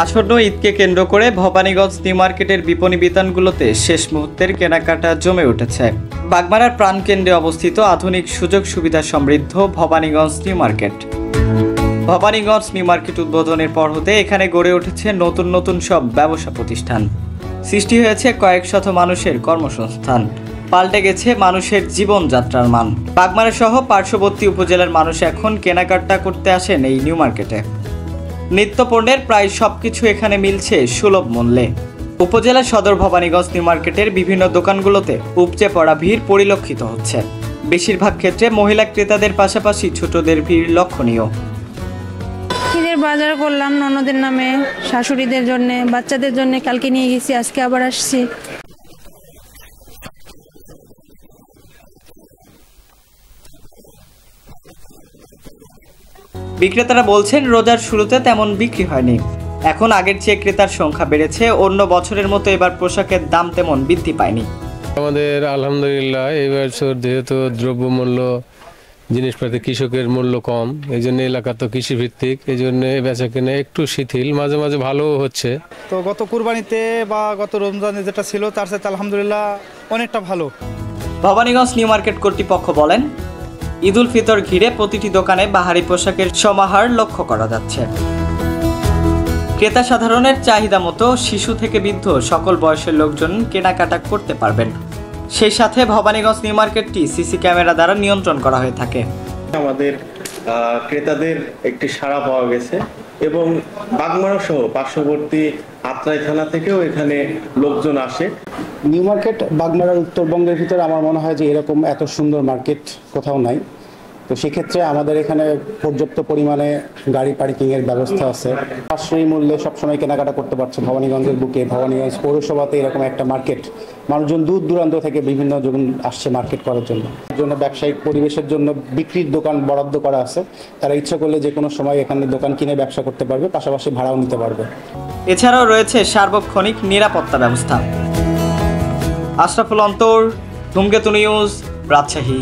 আসন্ন ঈদকে কেন্দ্র করে ভবানীগঞ্জ নিউ মার্কেটের বিপণী বিতানগুলোতে শেষ মুহূর্তের কেনাকাটা জমে উঠেছে। বাগমারার প্রাণকেন্দ্রে অবস্থিত আধুনিক সুযোগ সুবিধা সমৃদ্ধ Bhabaniganj new market. Bhabaniganj new market উদ্বোধনের পর হতে এখানে গড়ে উঠেছে নতুন নতুন সব ব্যবসা প্রতিষ্ঠান। সৃষ্টি হয়েছে কয়েক শত মানুষের কর্মসংস্থান, পাল্টে গেছে মানুষের জীবনযাত্রার মান। বাগমারা সহ পার্শ্ববর্তী উপজেলার মানুষ এখন কেনাকাটা করতে আসেন এই নিউ মার্কেটে। নিত্যপণ্যের প্রায় সবকিছু এখানে মিলছে সুলভ মূল্যে। উপজেলা সদর ভবানীগঞ্জ নিউ মার্কেটের বিভিন্ন দোকানগুলোতে উপচে পড়া ভিড় পরিলক্ষিত হচ্ছে। বেশিরভাগ ক্ষেত্রে মহিলা ক্রেতাদের পাশাপাশি ছোটদের ভিড় লক্ষণীয়। ঈদের বাজার করলাম ননদের নামে, শাশুড়িদের জন্য, বাচ্চাদের জন্য। কালকে নিয়ে গেছি, আজকে আবার আসছি। বিক্রেতারা বলছেন রোজার শুরুতে তেমন বিক্রি হয়নি, এখন আগের চেয়ে ক্রেতার সংখ্যা বেড়েছে। অন্য বছরের মতো এবার পোশাকের দাম তেমন বৃদ্ধি পায়নি। আমাদের আলহামদুলিল্লাহ এই বছর যেহেতু দ্রব্যমূল্য, জিনিসপাতি, কৃষকের মূল্য কম, এই জন্য এলাকা তো কৃষিভিত্তিক, এই জন্য বেচা কেনা একটু শিথিল, মাঝে মাঝে ভালো হচ্ছে। তো গত কুরবানিতে বা গত রমজানে যেটা ছিল তার সাথে আলহামদুলিল্লাহ অনেকটা ভালো। ভবানীগঞ্জ নিউ মার্কেট কর্তৃপক্ষ বলেন, ঈদ উল ফিতর ঘিরে প্রতিটি দোকানে বাহারি পোশাকের সমাহার লক্ষ্য করা যাচ্ছে। ক্রেতা সাধারণের চাহিদা মতো শিশু থেকে বৃদ্ধ সকল বয়সের লোকজন কেনাকাটা করতে পারবেন। সেই সাথে ভবানীগঞ্জ নিউ মার্কেটটি সিসি ক্যামেরা দ্বারা নিয়ন্ত্রণ করা হয়ে থাকে। আমাদের ক্রেতাদের একটি সাড়া পাওয়া গেছে এবং বাগমারা সহ পার্শ্ববর্তী আত্রাই থানা থেকেও এখানে লোকজন আসে। নিউ মার্কেট বাগমারার উত্তরবঙ্গের ভিতরে আমার মনে হয় যে এরকম এত সুন্দর মার্কেট কোথাও নাই। তো সেক্ষেত্রে আমাদের এখানে পর্যাপ্ত পরিমাণে গাড়ি পার্কিংয়ের ব্যবস্থা আছে। সাশ্রয়ী মূল্যে সবসময় কেনাকাটা করতে পারছে। ভবানীগঞ্জের বুকে ভবানীগঞ্জ পৌরসভাতে এরকম একটা মার্কেট, মানুষজন দূর দূরান্ত থেকে বিভিন্ন জন আসছে মার্কেট করার জন্য। এর জন্য ব্যবসায়িক পরিবেশের জন্য বিক্রির দোকান বরাদ্দ করা আছে। তারা ইচ্ছা করলে যে কোনো সময় এখানে দোকান কিনে ব্যবসা করতে পারবে, পাশাপাশি ভাড়াও নিতে পারবে। এছাড়াও রয়েছে সার্বক্ষণিক নিরাপত্তা ব্যবস্থা। আশরাফুল অন্তর, ধূমকেতু নিউজ, রাজশাহী।